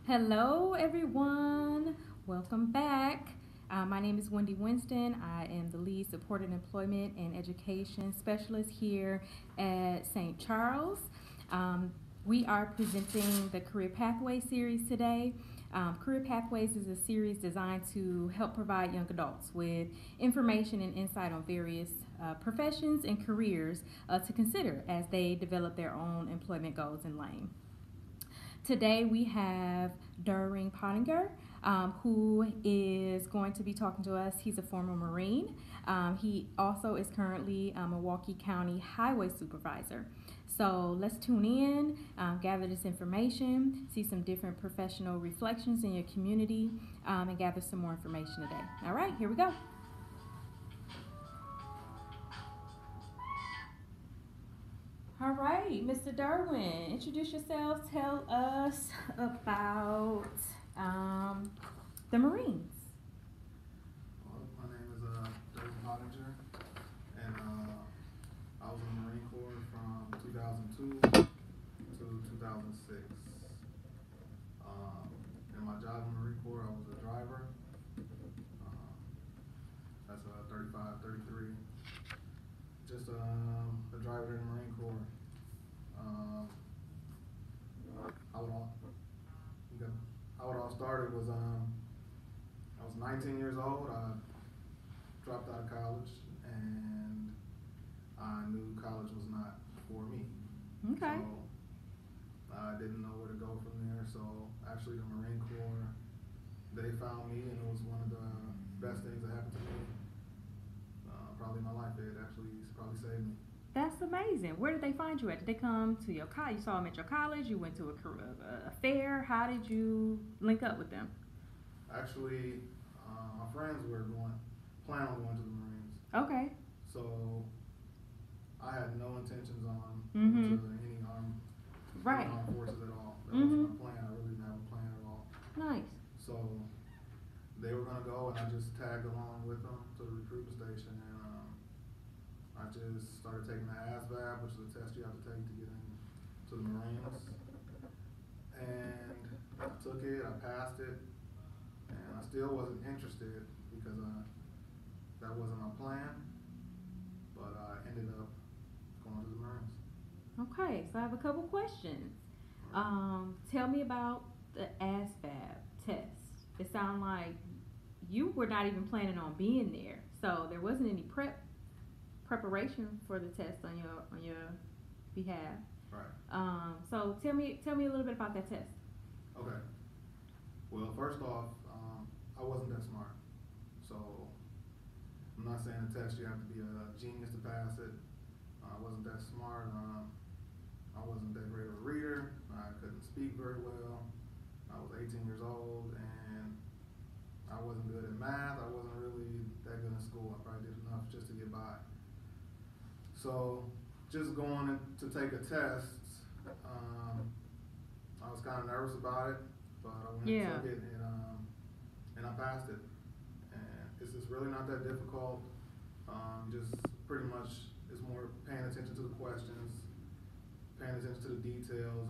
Hello, everyone. Welcome back. My name is Wendy Winston. I am the lead supported employment and education specialist here at St. Charles. Um, we are presenting the Career Pathway series today. Career Pathways is a series designed to help provide young adults with information and insight on various professions and careers to consider as they develop their own employment goals in lane. Today we have Derwin Pottinger, who is going to be talking to us. He's a former Marine. He also is currently a Milwaukee County Highway Supervisor. So let's tune in, gather this information, see some different professional reflections in your community, and gather some more information today. All right, here we go. All right, Mr. Derwin, introduce yourself. Tell us about um, the Marines. Well, my name is Derwin Pottinger, and I was in the Marine Corps from 2002 to 2006. In my job in the Marine Corps, I was a driver. Um, that's 35, 33. Just a driver in the Marine Corps. Um, how it all, you got, how it all started was I was 19 years old. I dropped out of college, and I knew college was not for me. Okay. So I didn't know where to go from there. So actually, the Marine Corps, they found me, and it was one of the best things that happened to me. Probably in my life. It actually probably saved me. That's amazing. Where did they find you at? Did they come to your college? You saw them at your college? You went to a fair? How did you link up with them? Actually, my friends were plan on going to the Marines. Okay. So I had no intentions on Mm-hmm. going to any Right. armed forces at all. That Mm-hmm. wasn't my plan. I really didn't have a plan at all. Nice. So they were gonna go, and I just tagged along with them to the recruitment station, and I just started taking the ASVAB, which is a test you have to take to get into the Marines. And I took it, I passed it, and I still wasn't interested because that wasn't my plan. But I ended up going to the Marines. Okay, so I have a couple questions. Tell me about the ASVAB test. It sounded like you were not even planning on being there, so there wasn't any preparation for the test on your behalf. Right. So tell me a little bit about that test. Okay. Well, first off, I wasn't that smart. So I'm not saying the test you have to be a genius to pass it. I wasn't that smart. I wasn't that great of a reader. I couldn't speak very well. I was 18 years old, and I wasn't good at math. I wasn't really that good in school. I probably did enough just to get by. So just going to take a test, I was kind of nervous about it, but I went and took it, and I passed it. And it's just really not that difficult. Just pretty much it's more paying attention to the questions, paying attention to the details,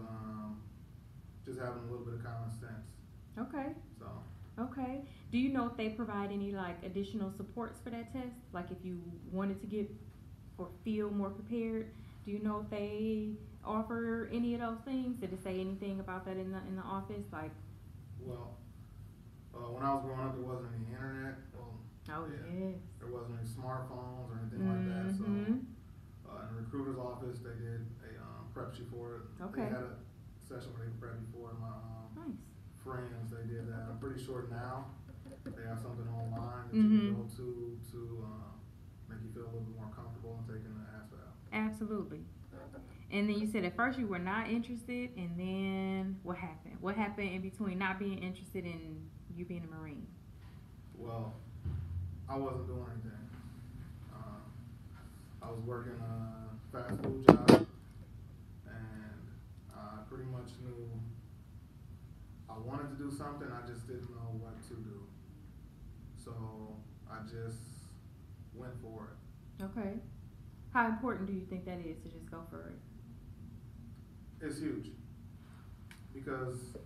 just having a little bit of common sense. Okay. So. Okay. Do you know if they provide any like additional supports for that test? Like if you wanted to get or feel more prepared, do you know if they offer any of those things? Did it say anything about that in the office? Like. Well, when I was growing up, there wasn't any internet. Well, Oh yeah, yes. there wasn't any smartphones or anything like that. So in the recruiter's office, they did a prep sheet for it. Okay. They had a session where they prepped me for it. My Nice. friends, they did that. I'm pretty sure now they have something online that you can go to make you feel a little bit more comfortable in taking the ASVAB. Absolutely. And then you said at first you were not interested, and then what happened? What happened in between not being interested and you being a Marine? Well, I wasn't doing anything. I was working a fast food job, and I pretty much knew I wanted to do something, I just didn't know what to do. So I just went for it. Okay. How important do you think that is to just go for it? It's huge because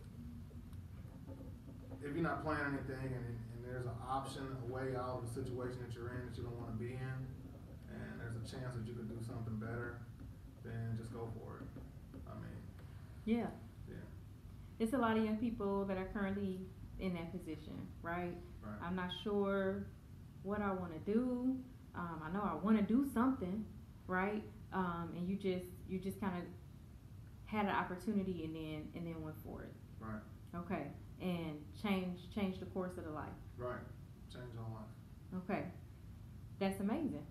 if you're not planning anything and there's an option, a way out of the situation that you're in that you don't want to be in, and there's a chance that you could do something better, then just go for it. I mean, Yeah. yeah. It's a lot of young people that are currently in that position, right? Right. I'm not sure what I want to do. I know I want to do something, right? And you just kind of had an opportunity and then went for it. Right. Okay. And change the course of the life. Right. Change your life. Okay. That's amazing.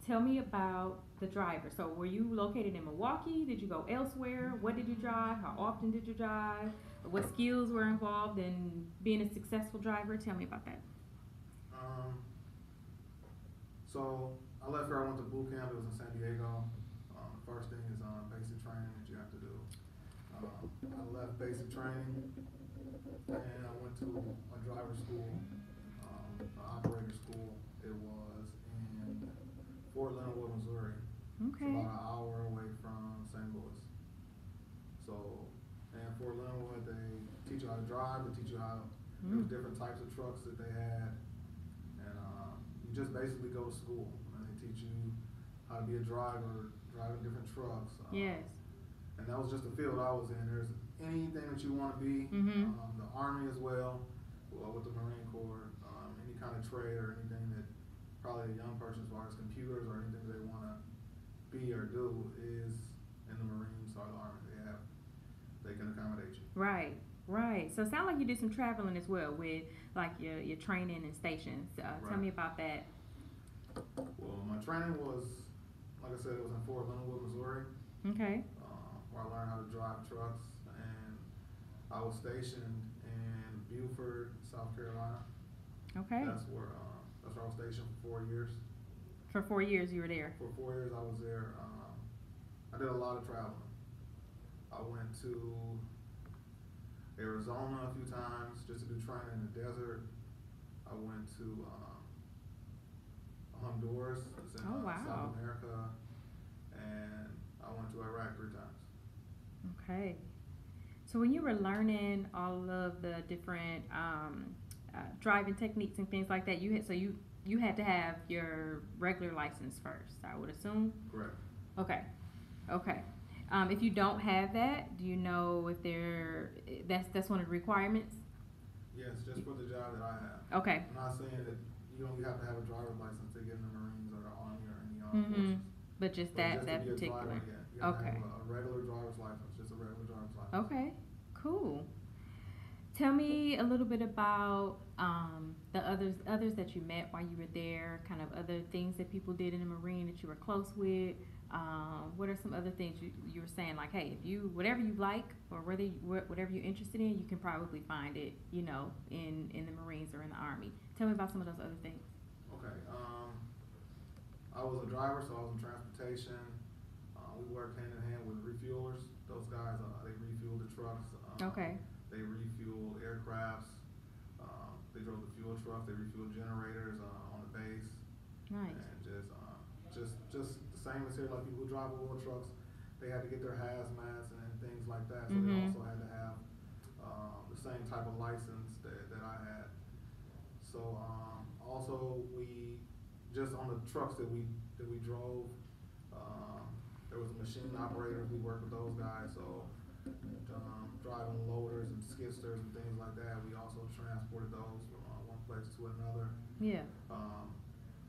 Tell me about the driver. So were you located in Milwaukee? Did you go elsewhere? What did you drive? How often did you drive? What skills were involved in being a successful driver? Tell me about that. So I left here, I went to boot camp, it was in San Diego. First thing is basic training that you have to do. I left basic training and I went to a driver school, an operator school. It was in Fort Leonard Wood, Missouri. Okay. It's about an hour away from St. Louis. So, and Fort Leonard Wood, they teach you how to drive, they teach you how, there's different types of trucks that they had. And you just basically go to school and they teach you how to be a driver, driving different trucks. Yes. And that was just the field I was in. There's anything that you want to be, the Army as well, with the Marine Corps, any kind of trade or anything that probably a young person, as far as computers or anything they want to be or do, is in the Marines or the Army. They can accommodate you. Right. So it sounds like you did some traveling as well with like your training and stations. Tell me about that. Well, my training was, like I said, it was in Fort Leonard Wood, Missouri. Okay. Where I learned how to drive trucks, and I was stationed in Beaufort, South Carolina. Okay. That's where I was stationed for 4 years. For 4 years you were there. For 4 years I was there. I did a lot of traveling. I went to Arizona a few times just to do training in the desert. I went to Honduras, it's in South America, and I went to Iraq 3 times. Okay. So when you were learning all of the different driving techniques and things like that, you had to have your regular license first, I would assume? Correct. Okay. If you don't have that, do you know if that's one of the requirements? Yes, just for the job that I have. Okay. I'm not saying that you don't have to have a driver's license to get in the Marines or the Army or any armed forces. But just that particular. Driver, yeah. You have to have a regular driver's license, just a regular driver's license. Okay, cool. Tell me a little bit about the others that you met while you were there, kind of other things that people did in the Marine that you were close with. What are some other things you were saying, like, hey, if you, whatever you like or whatever you're interested in, you can probably find it, in the Marines or in the Army. Tell me about some of those other things. Okay. I was a driver, so I was in transportation. We worked hand in hand with refuelers. Those guys, they refuel the trucks. Okay. They refuel aircrafts. They drove the fuel trucks. They refuel generators on the base. Nice. And just the same as here, like people who drive oil trucks, they had to get their hazmats and things like that. So they also had to have the same type of license that I had. So also we just on the trucks that we drove, there was a machine operator. We worked with those guys. So driving loaders and skidsters and things like that. We also transported those from one place to another. Yeah.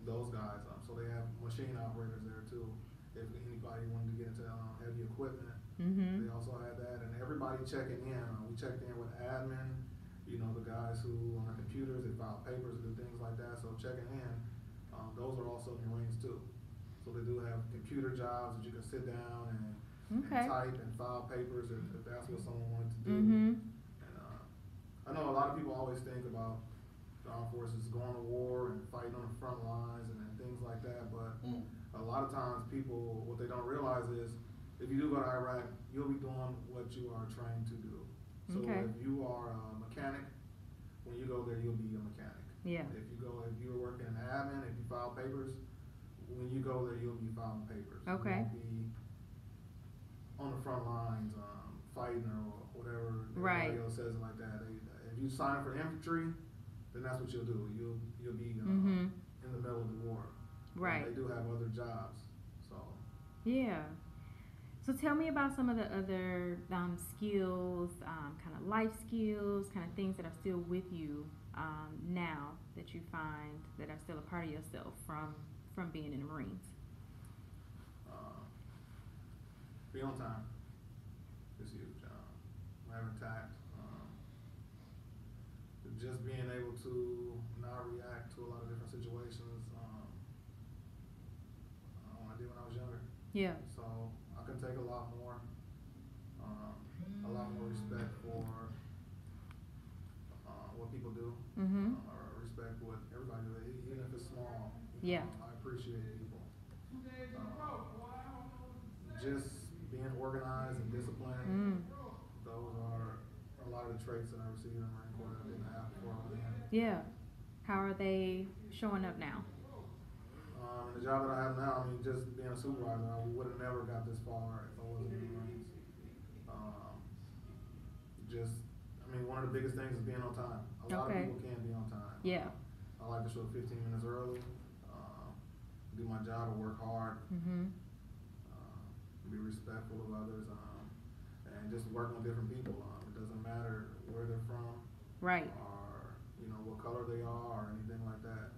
Those guys, so they have machine operators there too. If anybody wanted to get into heavy equipment, they also had that. And everybody checking in. We checked in with admin, the guys who on the computers, they file papers and do things like that. So checking in, those are also Marines too. So they do have computer jobs that you can sit down and type and file papers if that's what someone wanted to do. And I know a lot of people always think about the armed forces going to war and fighting on the front lines and things like that, but a lot of times people, what they don't realize is if you do go to Iraq, you'll be doing what you are trained to do. So if you are a mechanic, when you go there, you'll be a mechanic. Yeah. If you're working in admin, if you file papers, when you go there, you'll be filing papers. Okay. You won't be on the front lines fighting or whatever everybody else says like that. If you sign up for infantry, then that's what you'll do. You'll be in the middle of the war. Right. They do have other jobs, so. Yeah. So tell me about some of the other skills, kind of life skills, kind of things that are still with you now that you find that are still a part of yourself from being in the Marines. Be on time. It's huge. Having tact. Just being able to not react to a lot of different situations. I did when I was younger. Yeah. So I can take a lot more respect for what people do, or respect what everybody do, even if it's small. Yeah. I appreciate people. Just being organized and disciplined. Those are a lot of the traits that I received in the Marine Corps that I didn't have before I went in. Yeah. How are they showing up now? In the job that I have now, I mean, just being a supervisor, I would have never got this far if I wasn't in the Marines. One of the biggest things is being on time. A lot of people can't be on time. Yeah. I like to show up 15 minutes early, do my job, and work hard, be respectful of others, and just work with different people. It doesn't matter where they're from, right, or what color they are, or anything like that.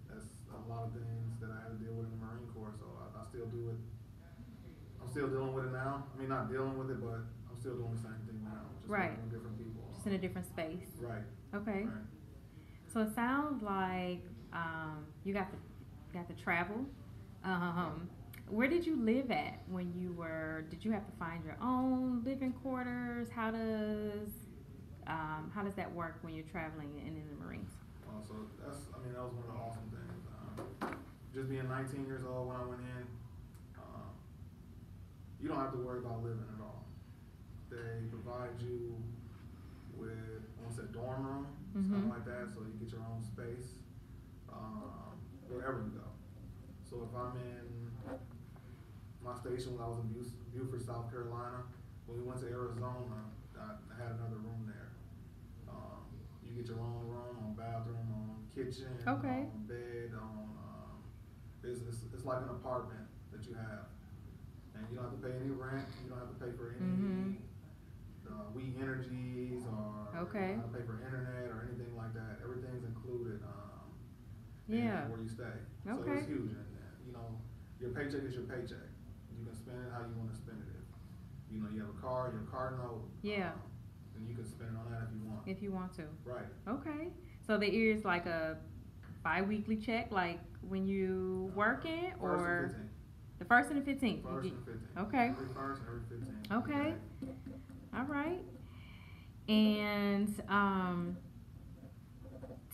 That's a lot of things that I had to deal with in the Marine Corps, so I still do it. I'm still dealing with it now. I mean, not dealing with it, but I'm still doing the same thing now. Just right. with different people. Just in a different space. Right. Okay. Right. So it sounds like you got to travel. Where did you live at when you were? Did you have to find your own living quarters? How does that work when you're traveling and in the Marines? So that was one of the awesome things. Just being 19 years old when I went in, you don't have to worry about living at all. They provide you with, a dorm room, something like that, so you get your own space wherever you go. So if I'm in my station when I was in Beaufort, South Carolina, when we went to Arizona, I had another room there. You get your own room, on bathroom, on kitchen, on bed, it's like an apartment that you have. And you don't have to pay any rent, you don't have to pay for any We Energies, or you don't have to pay for internet or anything like that. Everything's included where you stay. So it's huge. And your paycheck is your paycheck. You can spend it how you want to spend it. You have a car, your car note. Yeah. And you can spend it on that if you want. If you want to. Right. Okay. So there is like a bi-weekly check, like when you working, or the 1st and the 15th? 1st and 15th. Okay. Every 1st and every 15th. Okay. All right. And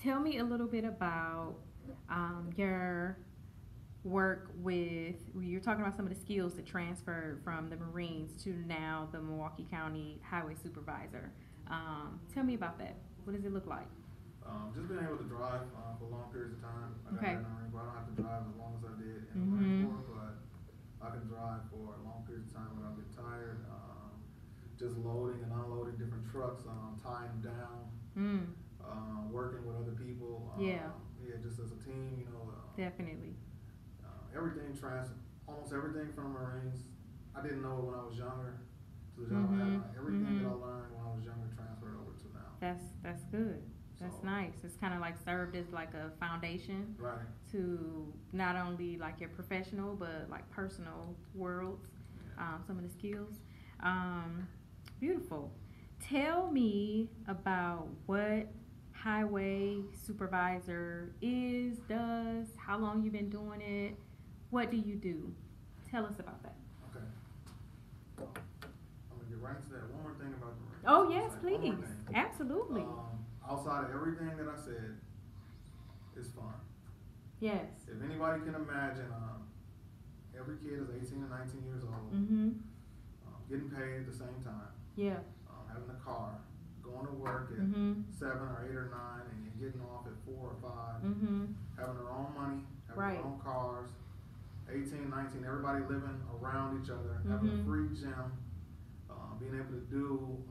tell me a little bit about your work with, you're talking about some of the skills that transferred from the Marines to now the Milwaukee County Highway Supervisor. Tell me about that. What does it look like? Just being able to drive for long periods of time. I don't have to drive as long as I did in the Marine Corps, but I can drive for long periods of time without getting tired. Just loading and unloading different trucks, tying them down, working with other people. Just as a team, Definitely. Almost everything from the Marines, I didn't know it when I was younger to the job I have now. Everything that I learned when I was younger transferred over to now. That's good. That's nice. It's kind of like served as like a foundation to not only like your professional but like personal worlds, some of the skills. Beautiful. Tell me about what highway supervisor does, how long you've been doing it, what do you do? Tell us about that. Okay. I'm going to get right into that. One more thing about the Marines. Oh, yes, please. Absolutely. Outside of everything that I said, it's fun. Yes. If anybody can imagine, every kid is 18 to 19 years old, getting paid at the same time. Yeah. Having a car, going to work at 7 or 8 or 9, and you're getting off at 4 or 5, having their own money, having their own cars, 18, 19, everybody living around each other, having a free gym, being able to do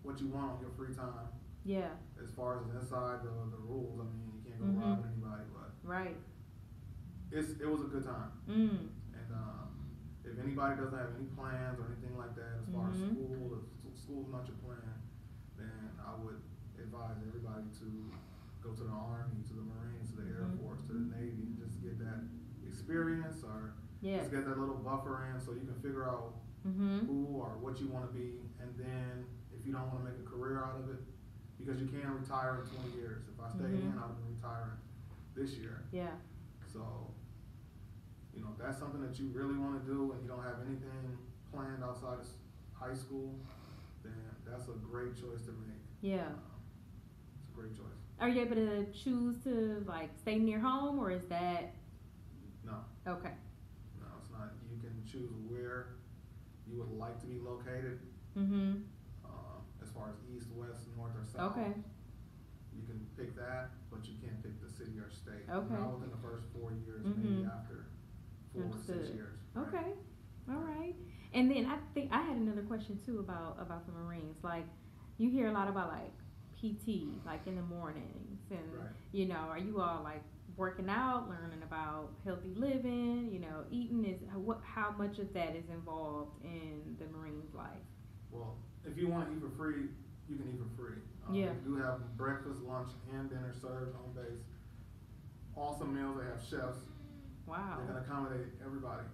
what you want on your free time. Yeah. As far as inside the rules, I mean, you can't go Mm-hmm. robbing anybody, but Right. it was a good time. Mm. And if anybody doesn't have any plans or anything like that, as far as Mm-hmm. school, if school's not your plan, then I would advise everybody to go to the Army, to the Marines, to the Air Mm-hmm. Force, to the Navy, and just get that experience, or Yes. just get that little buffer in so you can figure out Mm-hmm. who or what you want to be. And then if you don't want to make a career out of it, because you can retire in 20 years. If I stayed Mm-hmm. in, I would be retiring this year. Yeah. So, you know, if that's something that you really want to do and you don't have anything planned outside of high school, then that's a great choice to make. Yeah. It's a great choice. Are you able to choose to like stay near home, or is that No, okay? no, it's not. You can choose where you would like to be located, Mm-hmm. as far as east, west, north, or south. Okay. You can pick that, but you can't pick the city or state. Okay. Not within the first 4 years, Mhm. maybe after 4 or 6 Understood. years. Right? Okay. All right. And then I think I had another question too about the Marines. Like, you hear a lot about like PT, like in the mornings, and Right. you know, are you all like working out, learning about healthy living? You know, eating is how much of that is involved in the Marines' life? Well, if you want to eat for free, you can eat for free. Yeah. We do have breakfast, lunch, and dinner served on base. Awesome meals. They have chefs. Wow. They can accommodate everybody.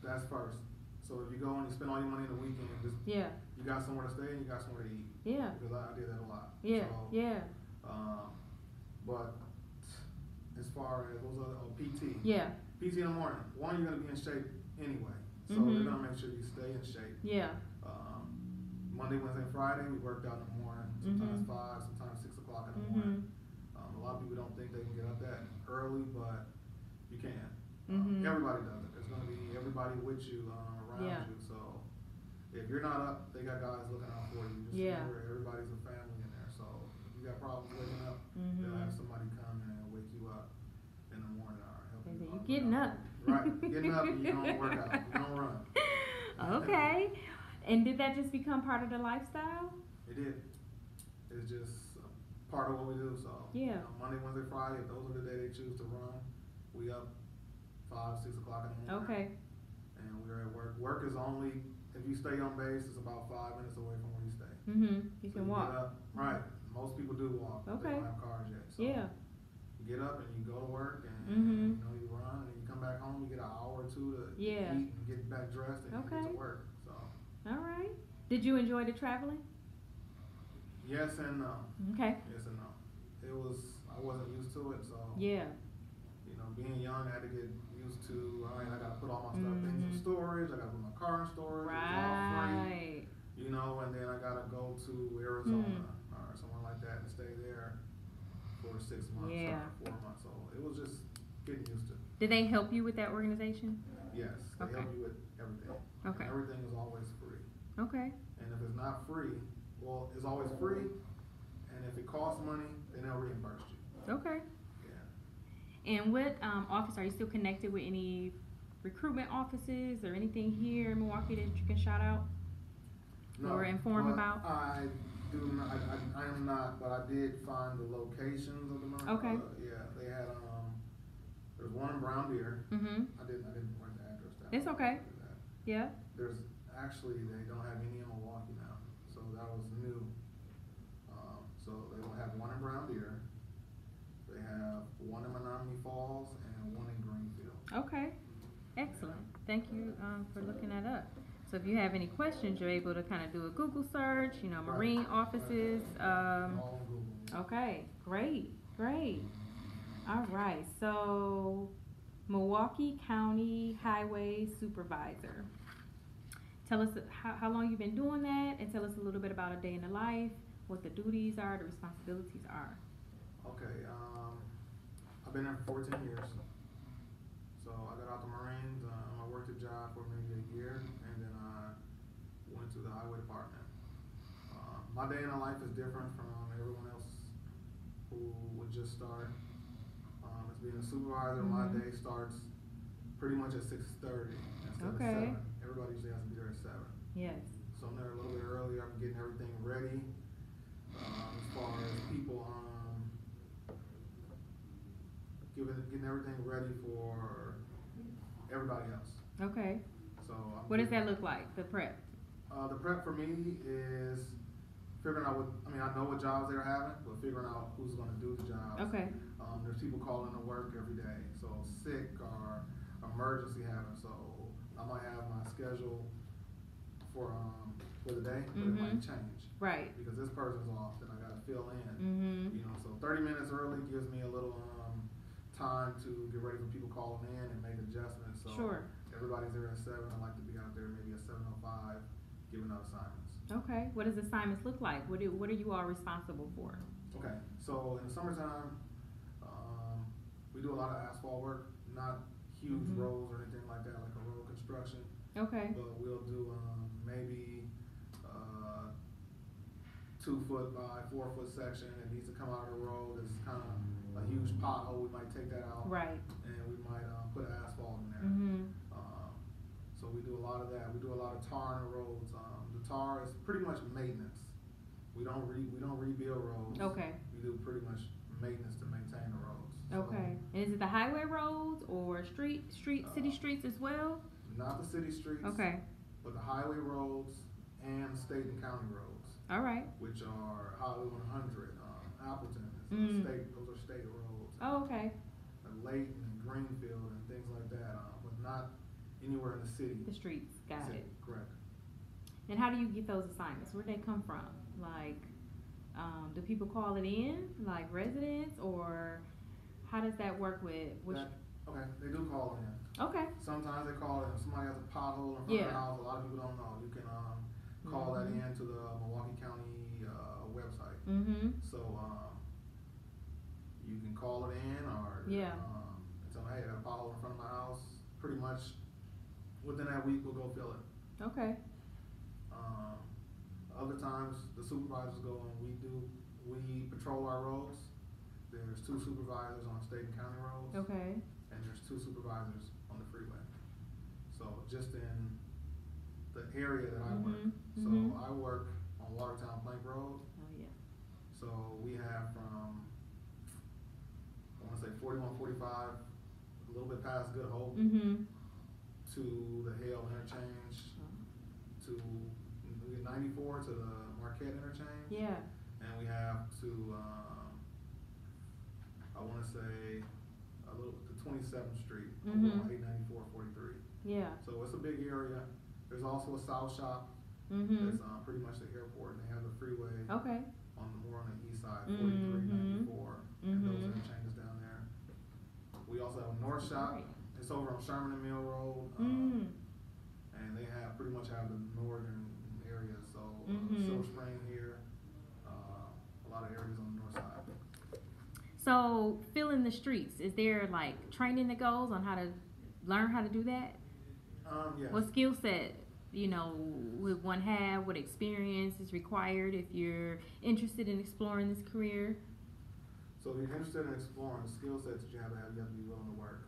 That's first. So if you go and you spend all your money in the weekend, just Yeah. you got somewhere to stay and you got somewhere to eat. Yeah. Because I did that a lot. Yeah. So, Yeah. But as far as those other PT. Yeah. PT in the morning. One, you're gonna be in shape anyway. So Mhm. they're gonna make sure you stay in shape. Yeah. Monday, Wednesday, Friday, we worked out in the morning. Sometimes 5, sometimes 6 o'clock in the morning. A lot of people don't think they can get up that early, but you can. Mhm. Everybody does it. There's going to be everybody with you around Yeah. you. So if you're not up, they got guys looking out for you. Just Yeah. remember, everybody's a family in there. So if you got problems waking up, Mhm. they'll have somebody come and wake you up in the morning or help They you. say, "You look getting out up." for you. Right. Getting up and you don't work out. You don't run. Okay. And did that just become part of the lifestyle? It did. It's just part of what we do. So Yeah. you know, Monday, Wednesday, Friday, if those are the day they choose to run, we up 5, 6 o'clock in the morning. Okay. And we're at work. Work is only, if you stay on base, it's about 5 minutes away from where you stay. Mhm. You So can you walk. Get up, right. Most people do walk. But Okay. They don't have cars yet. So Yeah. you get up and you go to work and Mhm. you know you run and you come back home. You get an hour or two to Yeah. eat and get back dressed and you Okay. get to work. So All right. Did you enjoy the traveling? yes and no. Okay. Yes and no. I wasn't used to it. So Yeah. you know, being young, I had to get used to. All right, I got to put all my stuff things in Mhm. storage. I got to put my car in storage. It's all free. Right. You know, and then I gotta go to Arizona or somewhere like that and stay there for 6 months Yeah. or 4 months. So it was just getting used to. Did they help you with that organization? Yes, they Okay. help you with everything. Okay. And everything is always free. Okay. And if it's not free, well, it's always free. And if it costs money, then they'll reimburse you. Okay. Yeah. And what office are you still connected with? Any recruitment offices or anything here in Milwaukee that you can shout out or inform but about? I do not. I am not, but I did find the locations of the Marine. Okay. Yeah, they had there's one in Brown Deer. Mhm. I didn't write the address down. It's okay. I did that. Yeah. There's actually they don't have any in Milwaukee now, so that was new. So they will have one in Brown Deer. They have one in Menominee Falls and one in Greenfield. Okay. Excellent. Thank you for looking that up. So if you have any questions, you're able to kind of do a Google search, you know, Marine offices. All on Google. Yeah. Okay, great, great. All right, so Milwaukee County Highway Supervisor. Tell us how long you've been doing that, and tell us a little bit about a day in the life, what the duties are, the responsibilities are. Okay, I've been there for 14 years. So I got out the Marines, I worked a job for maybe a year, and then I went to the highway department. My day in the life is different from everyone else who would just start. As being a supervisor, my Mhm. day starts pretty much at 6:30 instead Okay. of 7. Everybody usually has to be there at 7. Yes. So I'm there a little bit earlier. earlier. I'm getting everything ready as far as people getting everything ready for everybody else. Okay. So what does that look like, the prep? The prep for me is figuring out I know what jobs they're having, but figuring out who's going to do the jobs. Okay. There's people calling to work every day, so sick or emergency having. So I might have my schedule for the day, but it might change. Right. Because this person's off, then I got to fill in. Mm-hmm. So 30 minutes early gives me a little time to get ready for people calling in and make adjustments. So sure. Everybody's there at 7. I like to be out there maybe at 7:05, giving out assignments. Okay. What does assignments look like? What are you all responsible for? Okay. So in the summertime, we do a lot of asphalt work, not huge roads or anything like that, like a road construction. Okay. But we'll do maybe 2 foot by 4 foot section. It needs to come out of the road. It's kind of a huge pothole. We might take that out. Right. And we might put asphalt in there. So we do a lot of that. We do a lot of tar on the roads. The tar is pretty much maintenance. We don't rebuild roads. Okay. We do pretty much maintenance to maintain the roads. Okay. And is it the highway roads or city streets as well? Not the city streets. Okay. But the highway roads and state and county roads. All right. Which are Highway 100, Appleton, state. Those are state roads. Oh, okay. Layton and Greenfield and things like that, but not anywhere in the city. The streets. Got it. Correct. And how do you get those assignments? Where do they come from? Like, do people call it in, like residents, or how does that work with? Okay, they do call it in. Okay. Sometimes they call it in. Somebody has a pothole in front of their house. A lot of people don't know. You can call that in to the Milwaukee County website. So you can call it in or tell them, hey, I got a pothole in front of my house. Pretty much within that week, we'll go fill it. Okay. Other times, the supervisors go and we patrol our roads. There's 2 supervisors on state and county roads. Okay. And there's 2 supervisors on the freeway. So just in the area that I work. So I work on Watertown Plank Road. Oh yeah. So we have from, I want to say 41, 45, a little bit past Good Hope, to the Hale Interchange, to 94 to the Marquette Interchange. Yeah. And we have to, I want to say, to 27th Street, along 894, 43. Yeah. So it's a big area. There's also a South Shop. That's pretty much the airport, and they have the freeway. Okay. More on the east side, 43, 94, and those interchanges down there. We also have a North Shop. Right. It's over on Sherman and Mill Road, and they pretty much have the northern areas. So Silver Spring here, a lot of areas on the north side. So filling the streets, is there like training that goes on how to learn how to do that? Yes. What skill set, would one have? What experience is required if you're interested in exploring this career? So if you're interested in exploring the skill sets that you have to be willing to work.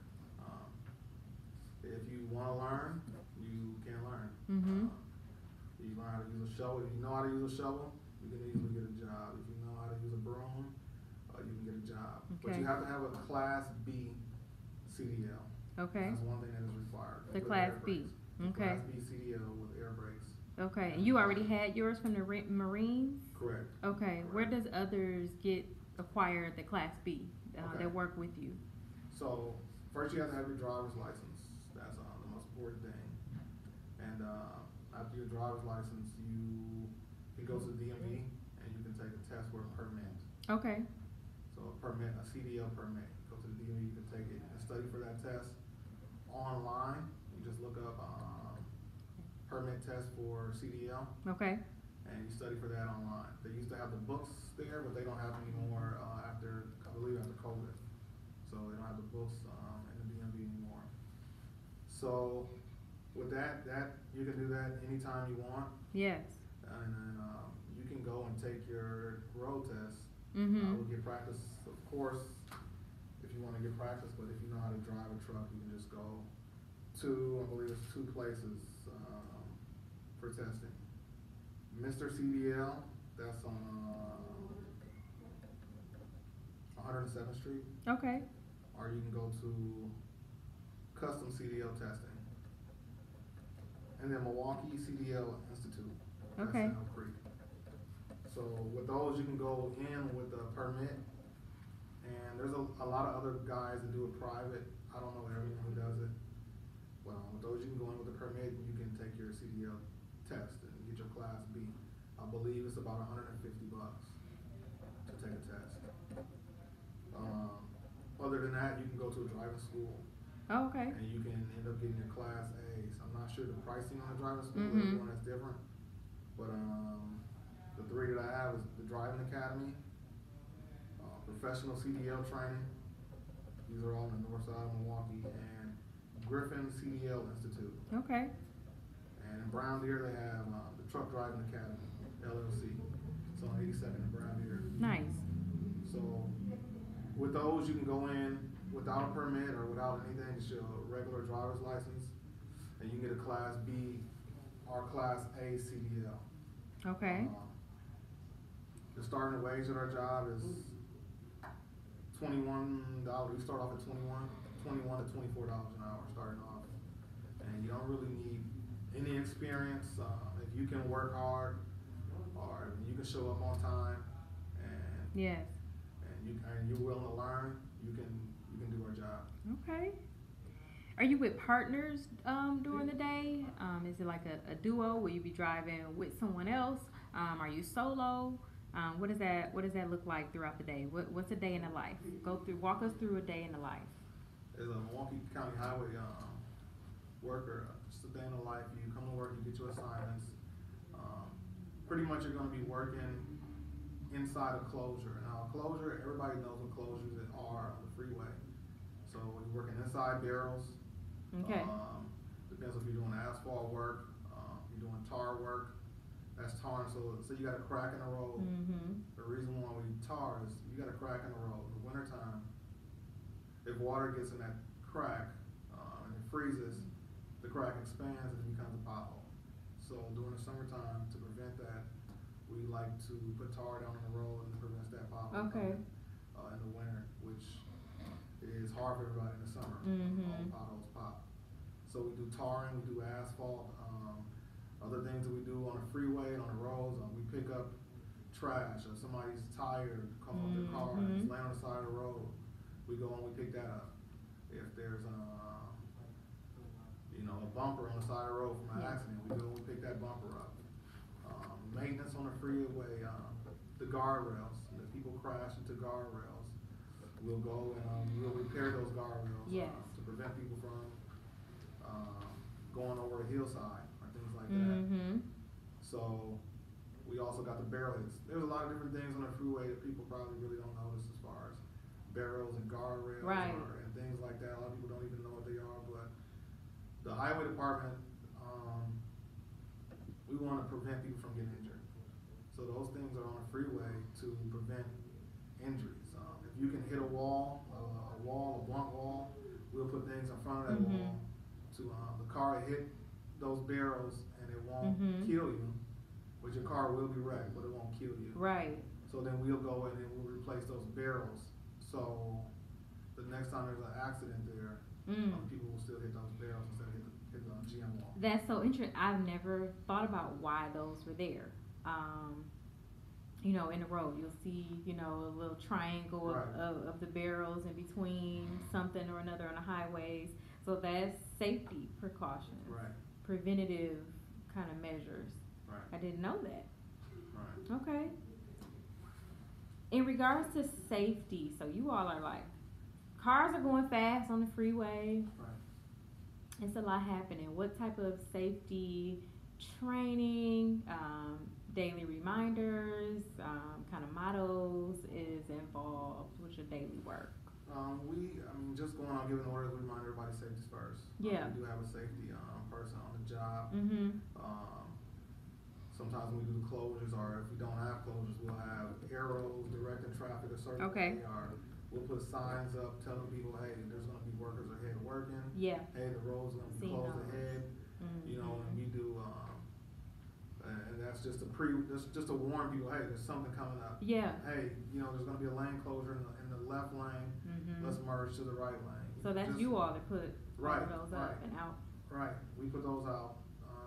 If you want to learn, you can learn. You learn how to use a shovel. If you know how to use a shovel, you can easily get a job. If you know how to use a broom, you can get a job. Okay. But you have to have a Class B CDL. Okay. That's one thing that is required. The Class B. Okay. Class B CDL with air brakes. Okay. And you already had yours from the Marines? Correct. Okay. Correct. Where does others acquire the Class B that work with you? So first you have to have your driver's license. That's the most important thing. And after your driver's license, you can go to the DMV and you can take a test for a permit. Okay. So a CDL permit. Go to the DMV, you can take it and study for that test online. You just look up permit test for CDL. Okay. And you study for that online. They used to have the books there, but they don't have them anymore after COVID. So they don't have the books in the DMV anymore. So with that you can do that anytime you want. Yes. And then you can go and take your road test. We'll get practice, of course, if you want to get practice, but if you know how to drive a truck, you can just go to, I believe it's 2 places for testing. Mr. CDL, that's on 107th Street. Okay. Or you can go to Custom CDL Testing. And then Milwaukee CDL Institute. That's Okay. in Elk Creek. So with those, you can go in with a permit. And there's a lot of other guys that do it private. I don't know everyone who does it. Well, with those, you can go in with a permit and you can take your CDL test and get your Class B. I believe it's about $150 to take a test. Other than that, you can go to a driving school. Oh, okay. And you can end up getting your Class A. So I'm not sure the pricing on the driving school. Mhm. Everyone is different. But the three that I have is the Driving Academy, Professional CDL Training. These are all on the north side of Milwaukee, and Griffin CDL Institute. Okay. And in Brown Deer, they have the Truck Driving Academy, LLC. It's on 82nd and Brown Deer. Nice. So with those, you can go in without a permit or without anything, just your regular driver's license, and you can get a Class B or Class A CDL. Okay. The starting wage at our job is $21. We start off at $21 to $24 an hour starting off, and you don't really need any experience. If you can work hard, or you can show up on time, and Yes. and you're willing to learn, you can do our job. Okay. Are you with partners during the day? Is it like a duo? Will you be driving with someone else? Are you solo? What does that look like throughout the day? What's a day in the life? Walk us through a day in the life. As a Milwaukee County Highway worker, just a day in the life. You come to work, you get your assignments. Pretty much you're going to be working inside a closure. Now, a closure, everybody knows what closures are on the freeway. So you're working inside barrels. Okay. Depends if you're doing asphalt work, you're doing tar work. That's tarring. So you got a crack in the road. Mm-hmm. The reason why we tar is you got a crack in the road. In the wintertime, if water gets in that crack and it freezes, the crack expands and it becomes a pothole. So during the summertime, to prevent that, we like to put tar down on the road and it prevents that pothole. Okay. In the winter, which is hard for everybody in the summer. Mm-hmm. All potholes pop. So we do tarring, we do asphalt. Other things that we do on the freeway and on the roads, we pick up trash. If somebody's tire comes off their car and it's laying on the side of the road, we go and we pick that up. If there's a bumper on the side of the road from an accident, we go and we pick that bumper up. Maintenance on the freeway, the guardrails. If people crash into guardrails, we'll go and we'll repair those guardrails. Yes. To prevent people from going over a hillside or things like Mm-hmm. that. So we also got the barrels. There's a lot of different things on the freeway that people probably really don't notice as far as barrels and guardrails Right. and things like that. A lot of people don't even know what they are, but the highway department, we want to prevent people from getting injured. So those things are on the freeway to prevent injuries. If you can hit a wall, a blunt wall, we'll put things in front of that wall to the car that hit those barrels and it won't kill you, but your car will be wrecked, but it won't kill you. Right. So then we'll go in and we'll replace those barrels. So the next time there's an accident there, people will still hit those barrels instead of hit the GM wall. That's so interesting. I've never thought about why those were there. In the road, you'll see, a little triangle of the barrels in between something or another on the highways. So that's safety precautions, Right. preventative kind of measures. Right. I didn't know that. Right. Okay. In regards to safety, so you all are like, cars are going fast on the freeway. Right. It's a lot happening. What type of safety training, daily reminders, kind of mottos is involved with your daily work? Just going out giving orders, we remind everybody safety first. Yeah. We do have a safety person on the job. Mm-hmm. Sometimes when we do the closures, or if we don't have closures, we'll have arrows directing traffic a certain Okay. way, or we'll put signs up telling people, hey, there's going to be workers ahead working. Yeah. Hey, the road's going to be Seen closed those. ahead. Mm-hmm. And we do, and that's just just to warn people, hey, there's something coming up. Yeah. Hey, there's going to be a lane closure in the left lane. Let's merge to the right lane. So that's you all that put all of those up and out. Right. We put those out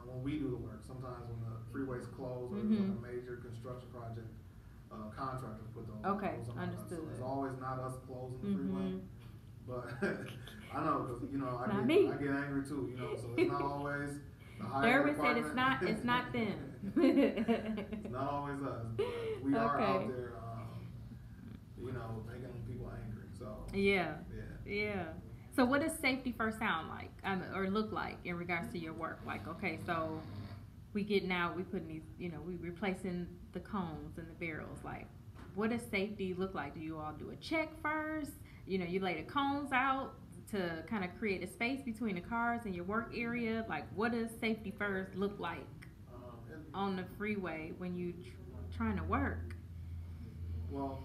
when we do the work. Sometimes when the freeways close or there's a major construction project, contractors put those. Okay, those understood. So it's always not us closing the freeway, but I know because I get angry too. So it's not always the highway department. Derwin said it's not them. It's not always us. But we are out there, making people angry. So yeah. So what does safety first sound like, or look like in regards to your work? Like, okay, so we putting these, we replacing the cones and the barrels. Like, what does safety look like? Do you all do a check first? You lay the cones out to kind of create a space between the cars and your work area. Like, what does safety first look like on the freeway when you trying to work? Well,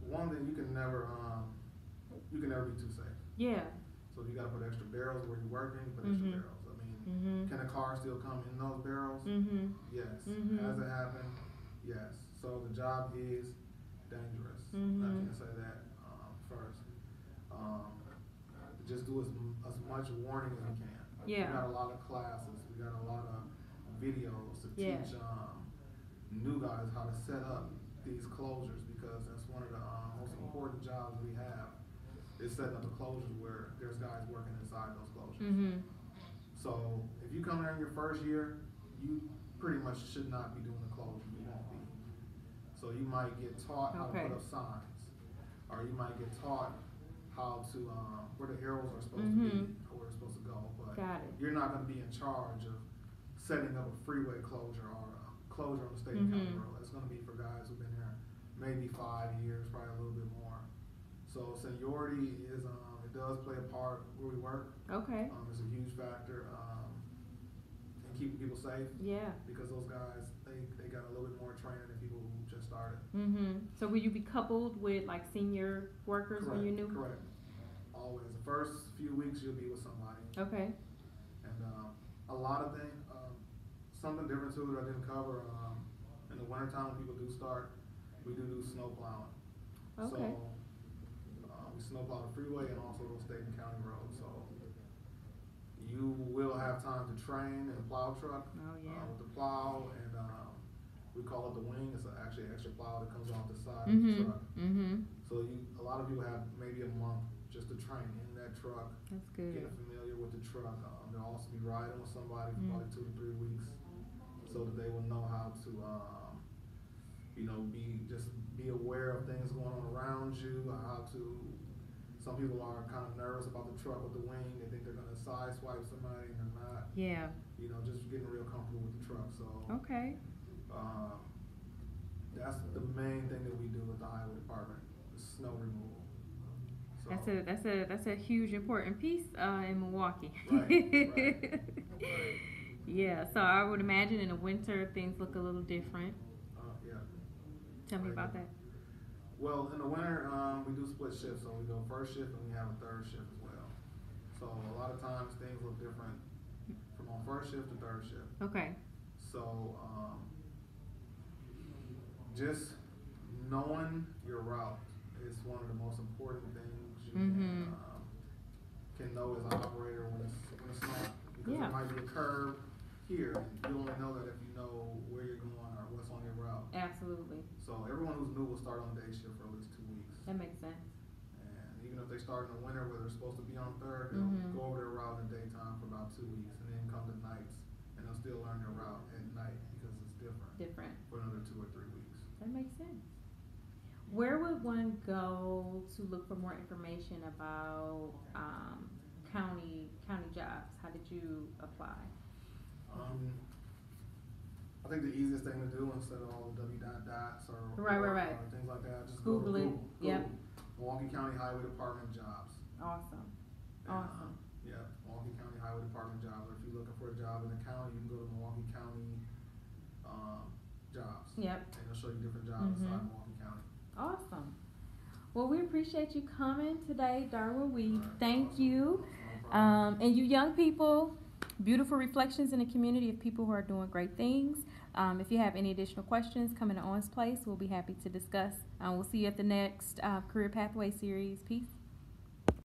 one thing you can never be too safe. Yeah. So you got to put extra barrels where you're working. Put extra barrels. I mean, can a car still come in those barrels? Yes. Has it happened? Yes. So the job is dangerous. I can say that first. Just do as much warning as we can. Yeah. We got a lot of classes. We got a lot of videos to teach new guys how to set up these closures, because that's one of the most important jobs we have, is setting up the closures where there's guys working inside those closures. So if you come there in your first year, you pretty much should not be doing the closure. You won't be. So you might get taught how to put up signs, or you might get taught how to where the arrows are supposed to be, or where they're supposed to go. But you're not going to be in charge of setting up a freeway closure or a closure on the state and county road. It's going to be for guys who've been here maybe 5 years, probably a little bit more. So seniority is it does play a part where we work. Okay. It's a huge factor in keeping people safe. Yeah. Because those guys they got a little bit more training than people who just started. So will you be coupled with like senior workers when you're new? Correct. Always. The first few weeks you'll be with somebody. Okay. And a lot of things. Something different too that I didn't cover. In the wintertime when people do start, we do snow plowing. Okay. So we snow plow the freeway and also those state and county roads. So you will have time to train in a plow truck. With the plow, and we call it the wing. It's actually an extra plow that comes off the side of the truck. So a lot of people have maybe a month just to train in that truck. That's good. Get familiar with the truck. They'll also be riding with somebody for probably 2 to 3 weeks, so that they will know how to, be aware of things going on around you. How to. Some people are kind of nervous about the truck with the wing. They think they're going to sideswipe somebody, and they're not. Yeah. Just getting real comfortable with the truck. So. Okay. That's the main thing that we do with the highway department: is snow removal. So. That's a huge important piece in Milwaukee. Right. Yeah. So I would imagine in the winter things look a little different. Yeah. Tell me about that. Well, in the winter, we do split shifts, so we go first shift and we have a third shift as well. So a lot of times things look different from on first shift to third shift. Okay. So just knowing your route is one of the most important things you can know as an operator when it's not, because there might be a curve here. You only know that if you know where you're going or what's on your route. Absolutely. So everyone who's new will start on day shift for at least 2 weeks. That makes sense. And even if they start in the winter where they're supposed to be on third, they'll go over their route in the daytime for about 2 weeks, and then come to nights, and they'll still learn their route at night because it's different. For another 2 or 3 weeks. That makes sense. Where would one go to look for more information about county jobs? How did you apply? I think the easiest thing to do, instead of all the dots or things like that, just Google it. Yep. Milwaukee County Highway Department jobs. Awesome. Yeah, Milwaukee County Highway Department jobs. Or if you're looking for a job in the county, you can go to Milwaukee County jobs. Yep. And it'll show you different jobs inside Milwaukee County. Awesome. Well, we appreciate you coming today, Derwin. We thank you. And you young people, beautiful reflections in a community of people who are doing great things. If you have any additional questions, come into Owen's Place. We'll be happy to discuss. We'll see you at the next Career Pathway Series. Peace.